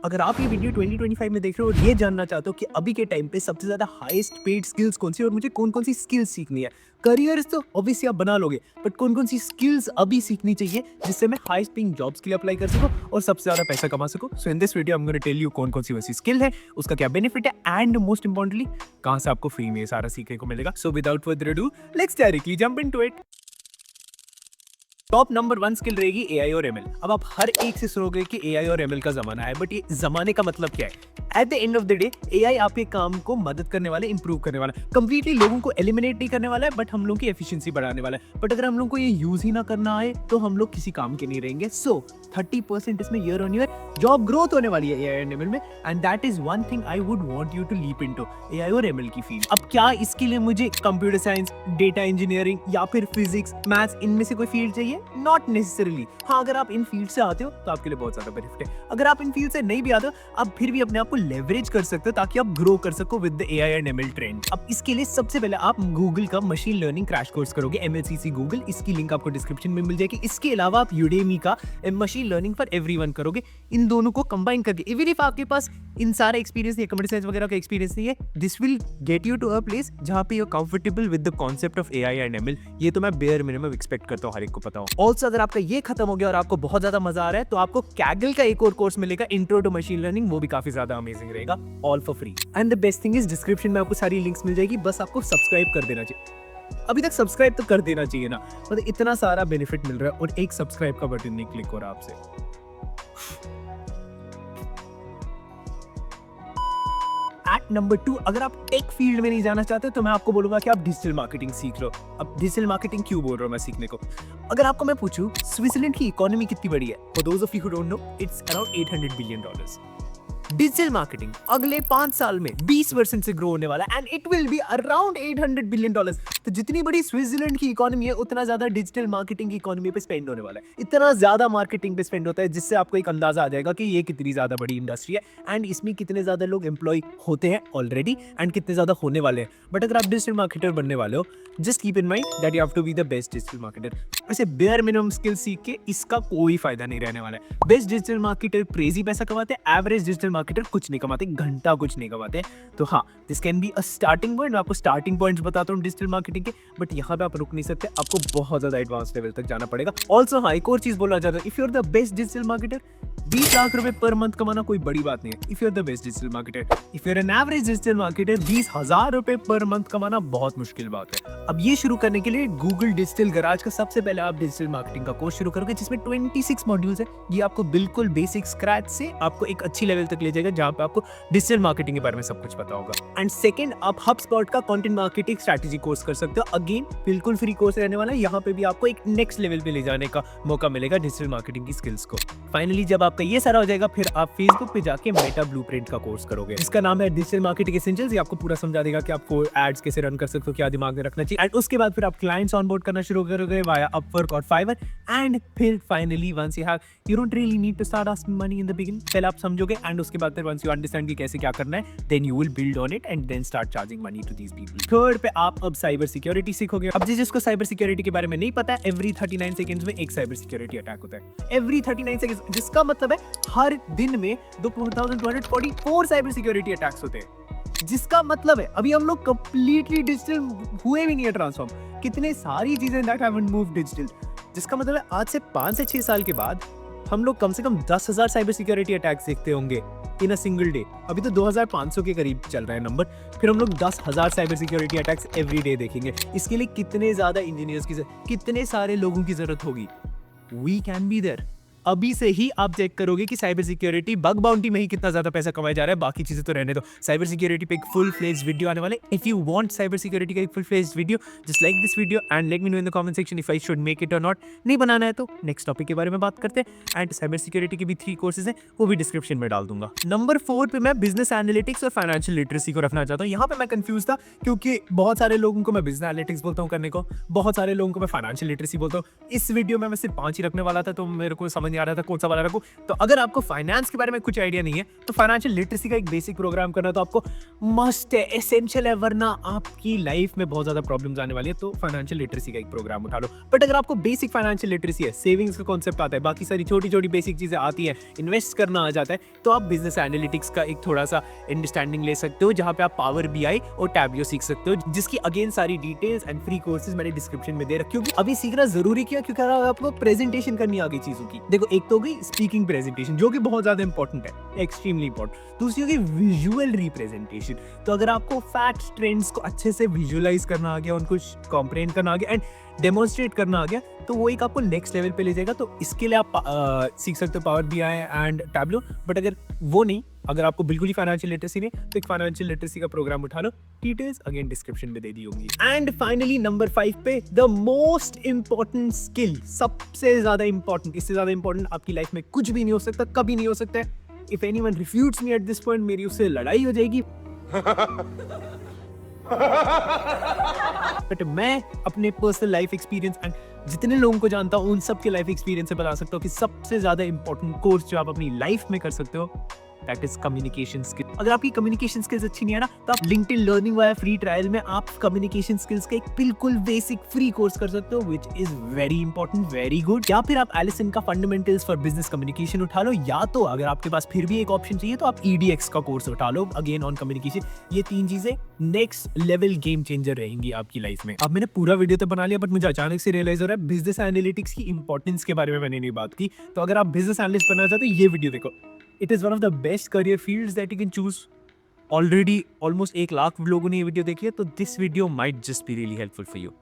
अगर आप ये वीडियो 2025 में देख रहे हो और ये जानना चाहते हो कि अभी के टाइम पे सबसे ज्यादा हाईएस्ट पेड स्किल्स कौन सी और मुझे कौन कौन सी स्किल्स सीखनी है, करियर्स तो ऑब्वियसली आप बना लोगे, बट कौन कौन सी स्किल्स अभी सीखनी चाहिए जिससे मैं हाईएस्ट पेइंग जॉब्स के लिए अप्लाई कर सकूं और सबसे ज्यादा पैसा कमा सकूं। So in this video I am gonna tell you कौन कौन सी वैसी स्किल है, उसका क्या बेनिफिट है एंड मोस्ट इंपॉर्टेंटली कहां से आपको फ्री में ये सारा सीखने को मिलेगा। So without further ado let's directly jump into it. Top number 1 skill रहेगी एआई और एमएल। अब आप हर एक से सुनोगे कि एआई और एमएल का जमाना है, बट ये जमाने का मतलब क्या है? At the end of the day AI आपके काम को मदद करने वाला है, इंप्रूव करने वाला है, कंप्लीटली लोगों को एलिमिनेट नहीं करने वाला है, बट हम लोग की एफिशिएंसी बढ़ाने वाला है। बट अगर हम लोग को ये यूज ही ना करना आए तो हम लोग किसी काम के नहीं रहेंगे। सो 30% इसमें year on year job growth होने वाली है एआई और एमएल में, and that is one thing I would want you to leap into, AI और एमएल की फील्ड। अब क्या इसके लिए मुझे कंप्यूटर साइंस, डेटा इंजीनियरिंग या फिर फिजिक्स, मैथ्स, इनमें से कोई फील्ड चाहिए? Not necessarily. हाँ, अगर आप इन फील्ड से आते हो तो आपके लिए बहुत ज्यादा बेनिफिट है। अगर आप इन फील्ड से नहीं भी आते हो, आप फिर भी अपने आप को लेवरेज कर सकते हो ताकि आप ग्रो कर सको with the AI and ML trend. अब इसके लिए सबसे पहले आप गूगल का मशीन लर्निंग क्रैश कोर्स करोगे, एमएलसीसी गूगल, इसकी लिंक आपको डिस्क्रिप्शन में मिल जाएगी। इसके अलावा आप यूडेमी का मशीन लर्निंग फॉर एवरीवन करोगे। इन दोनों को कंबाइन करके, इवन इफ आपके पास इन सारा एक्सपीरियंस नहीं, कंप्यूटर साइंस वगैरह का एक्सपीरियंस नहीं है, this will get you to a place जहां पे you comfortable with the concept of AI and ML. ये तो मैं बेयर मिनिमम एक्सपेक्ट करता हूं, हर एक को पता हो। ऑल्सो अगर आपका ये खत्म हो गया और आपको बहुत ज्यादा मजा आ रहा है तो आपको कैगल का एक और कोर्स मिलेगा, इंट्रो टू मशीन लर्निंग, वो भी काफी ज्यादा अमेजिंग रहेगा, all for free. And the best thing is description में आपको सारी लिंक्स मिल जाएगी, बस आपको सब्सक्राइब कर देना चाहिए। अभी तक सब्सक्राइब तो कर देना चाहिए ना, मतलब इतना सारा बेनिफिट मिल रहा है और एक सब्सक्राइब का बटन नहीं क्लिक हो रहा आपसे। एट नंबर 2, अगर आप टेक फील्ड में नहीं जाना चाहते तो मैं आपको बोलूंगा कि आप डिजिटल मार्केटिंग सीख लो। अब डिजिटल मार्केटिंग क्यों बोल रहा हूं मैं सीखने को? अगर आपको मैं पूछूं स्विट्जरलैंड की इकोनॉमी कितनी बड़ी है, for those of you who don't know, it's around $800 billion. Digital marketing अगले 5 साल में 20% से ग्रो होने वाला है and it will be around $800 billion. तो जितनी बड़ी स्विट्जरलैंड की इकोनॉमी है उतना ज्यादा डिजिटल मार्केटिंग की इकोनॉमी पे स्पेंड होने वाला है। इतना ज्यादा मार्केटिंग पे स्पेंड होता है जिससे आपको एक अंदाजा आ जाएगा कि ये कितनी ज्यादा बड़ी इंडस्ट्री है एंड इसमें कितने ज्यादा लोग एम्प्लॉय होते हैं ऑलरेडी एंड कितने ज्यादा होने वाले हैं। बट अगर आप डिजिटल मार्केटर बनने वाले हो, just keep in mind that you have to be the best digital marketer. वैसे बेयर मिनिमम स्किल सीख के इसका कोई फायदा नहीं रहने वाला है। बेस्ट डिजिटल मार्केटर क्रेजी पैसा कमाते हैं, एवरेज डिजिटल मार्केटर कुछ नहीं कमाते, घंटा कुछ नहीं कमाते। तो हाँ, this can be a starting point. मैं आपको स्टार्टिंग पॉइंट्स बताता हूँ डिजिटल मार्केटिंग के, बट यहाँ पे आप रुक नहीं सकते, आपको बहुत ज्यादा एडवांस लेवल तक जाना पड़ेगा। ऑल्सो हाँ, एक और चीज बोलना चाहता हूँ, if you are the best digital marketer, 20 lakh रुपए पर मंथ कमाना कोई बड़ी बात नहीं है। If you are the best digital marketer, if you are an average digital marketer, 20,000 रुपए पर मंथ कमाना बहुत मुश्किल बात है। अब ये शुरू करने के लिए गूगल डिजिटल गराज का सबसे पहले आप डिजिटल मार्केटिंग का कोर्स शुरू करोगे जिसमें 26 मॉड्यूल्स है। ये आपको बिल्कुल बेसिक स्क्रैच से आपको एक अच्छी लेवल तक ले जाएगा जहां पे आपको डिजिटल मार्केटिंग के बारे में सब कुछ पता होगा। एंड सेकंड, आप HubSpot का कंटेंट मार्केटिंग स्ट्रेटजी कोर्स कर सकते हो। अगेन बिल्कुल फ्री कोर्स रहने वाला है, यहाँ पे भी आपको एक नेक्स्ट लेवल पे ले जाने का मौका मिलेगा डिजिटल मार्केटिंग की स्किल्स को। फाइनली जब आपका ये सारा हो जाएगा, फिर आप फेसबुक पे जाके मेटा ब्लूप्रिंट का कोर्स करोगे जिसका नाम है डिजिटल मार्केटिंग एसेंशियल्स। ये आपको पूरा समझा देगा कि आपको एड्स कैसे रन कर सकते हो, क्या दिमाग में रखना चाहिए। एंड उसके बाद फिर आप क्लाइंट्स ऑनबोर्ड करना शुरू करोगे वाया अपवर्क और फाइवर। एंड फिर finally once you have, you don't really need to start asking money in the beginning, पहले आप समझोगे एंड उसके बाद फिर वंस यू अंडरस्टैंड कि कैसे क्या करना है, then you will build on it and then start charging money to these people. Third पे आप अब साइबर सिक्योरिटी सीखोगे। अब जिसको साइबर सिक्योरिटी के बारे में नहीं पता है, एवरी 39 सेकंड्स में एक साइबर सिक्योरिटी अटैक होता है। एवरी 39 सेकंड्स, जिसका मतलब है हर दिन में 2244 साइबर सिक्योरिटी अटैक्स होते हैं। जिसका मतलब है अभी हम लोग कंप्लीटली डिजिटल हुए भी नहीं है ट्रांसफॉर्म, कितने सारी चीजें दैट हैवंट मूव डिजिटल। जिसका मतलब है आज से 5 से 6 साल के बाद हम लोग कम से कम 10,000 साइबर सिक्योरिटी अटैक्स देखते होंगे इन अ सिंगल डे। अभी तो 2500 के करीब चल रहा है नंबर, फिर हम लोग 10,000 cyber security attacks every day देखेंगे। इसके लिए कितने ज्यादा इंजीनियर्स की, कितने सारे लोगों की जरूरत होगी। We can be there. अभी से ही आप चेक करोगे कि साइबर सिक्योरिटी बग बाउंटी में ही कितना ज्यादा पैसा कमाया जा रहा है, बाकी चीजें तो रहने दो। साइबर सिक्योरिटी पे एक फुल फ्लेज्ड वीडियो आने वाले। If you want cyber security का एक full fledged video, just like this video and let me know in the comment section if I should make it और नॉट। नहीं बनाना है तो नेक्स्ट टॉपिक के बारे में बात करते हैं। एंड साइबर सिक्योरिटी के भी 3 कोर्सेज हैं, वो भी डिस्क्रिप्शन में डाल दूंगा। नंबर 4 पे मैं बिजनेस एनालिटिक्स और फाइनेंशियल लिटरेसी को रखना चाहता हूँ। यहाँ पे मैं कंफ्यूज था क्योंकि बहुत सारे लोगों को मैं बिजनेस एनालिटिक्स बोलता हूँ करने को, बहुत सारे लोगों को मैं फाइनेंशियल लिटरेसी बोलता हूँ। इस वीडियो में मैं सिर्फ 5 ही रखने वाला था, तो मेरे को समझ नहीं आ रहा था कौन सा वाला रखूं। तो अगर आपको फाइनेंस के बारे में कुछ आइडिया नहीं है तो फाइनेंशियल लिटरेसी का एक बेसिक प्रोग्राम करना तो आपको मस्ट है, एसेंशियल है, वरना आपकी लाइफ में बहुत ज्यादा प्रॉब्लम्स आने वाली है। तो फाइनेंशियल लिटरेसी का एक प्रोग्राम उठा लो। बट अगर आपको बेसिक फाइनेंशियल लिटरेसी है, सेविंग्स का कॉन्सेप्ट आता है, बाकी सारी छोटी छोटी बेसिक चीजें आती है, इन्वेस्ट करना आ जाता है, तो आप बिजनेस एनालिटिक्स का एक थोड़ा सा अंडरस्टैंडिंग ले सकते हो, जहां पे आप पावर बीआई और टैब्लियो सीख सकते हो, जिसकी अगेन सारी डिटेल्स एंड फ्री कोर्सेज मैंने डिस्क्रिप्शन में दे रखे। क्योंकि अभी सीखना जरूरी क्यों, क्योंकि आपको प्रेजेंटेशन करनी आ गई चीजों की। देखो, एक तो गई स्पीकिंग प्रेजेंटेशन जो कि बहुत ज्यादा इंपॉर्टेंट है, एक्सट्रीमली इंपॉर्टेंट। दूसरी होगी विजुअल रिप्रेजेंटेशन। तो अगर आपको फैक्ट्स ट्रेंड्स को अच्छे से विजुअलाइज करना आ गया, उनको कॉम्प्रेहेंड करना आ गया एंड डेमोन्स्ट्रेट करना आ गया, तो वो एक आपको नेक्स्ट लेवल पे ले जाएगा। तो इसके लिए आप सीख सकते हो power BI and tableau. But अगर वो नहीं, अगर आपको बिल्कुल ही फाइनेंशियल लिटरेसी नहीं, तो एक फाइनेंशियल लिटरेसी का प्रोग्राम उठा लो। डिटेल्स अगेन डिस्क्रिप्शन में दे दी होंगी। एंड फाइनली नंबर 5 पे द मोस्ट इंपॉर्टेंट स्किल, सबसे ज्यादा इंपॉर्टेंट, इससे ज्यादा इंपॉर्टेंट आपकी लाइफ में कुछ भी नहीं हो सकता, कभी नहीं हो सकता है। If anyone refutes me at this point, मेरी उससे लड़ाई हो जाएगी। बट मैं अपने पर्सनल लाइफ एक्सपीरियंस एंड जितने लोगों को जानता हूँ उन सब के लाइफ एक्सपीरियंस से बता सकता हूँ कि सबसे ज्यादा इंपॉर्टेंट कोर्स जो आप अपनी लाइफ में कर सकते हो, दैट इज कम्युनिकेशन स्किल। अगर आपकी कम्युनिकेशन स्किल्स अच्छी नहीं है ना, तो आप लिंक्डइन लर्निंग वाला फ्री ट्रायल में आप कम्युनिकेशन स्किल्स का एक बिल्कुल बेसिक फ्री कोर्स कर सकते हो, which is very important, very good. या फिर आप एलिसन का फंडामेंटल्स फॉर बिजनेस कम्युनिकेशन उठा लो, या तो अगर आपके पास फिर भी एक ऑप्शन चाहिए तो आप EDX का कोर्स उठा लो, अगेन ऑन कम्युनिकेशन। ये 3 चीजें नेक्स्ट लेवल गेम चेंजर रहेंगी आपकी लाइफ में। अब मैंने पूरा वीडियो तो बना लिया, बट मुझे अचानक से रियलाइज हो रहा है बिजनेस एनालिटिक्स की इंपॉर्टेंस के बारे में मैंने नहीं बात की। तो अगर आप बिजनेस एनालिस्ट बनना चाहते हो, ये वीडियो देखो। It is one of the best career fields that you can choose. Already almost 1 lakh लोगों ने ये वीडियो देखी है, तो this video might just be really helpful for you.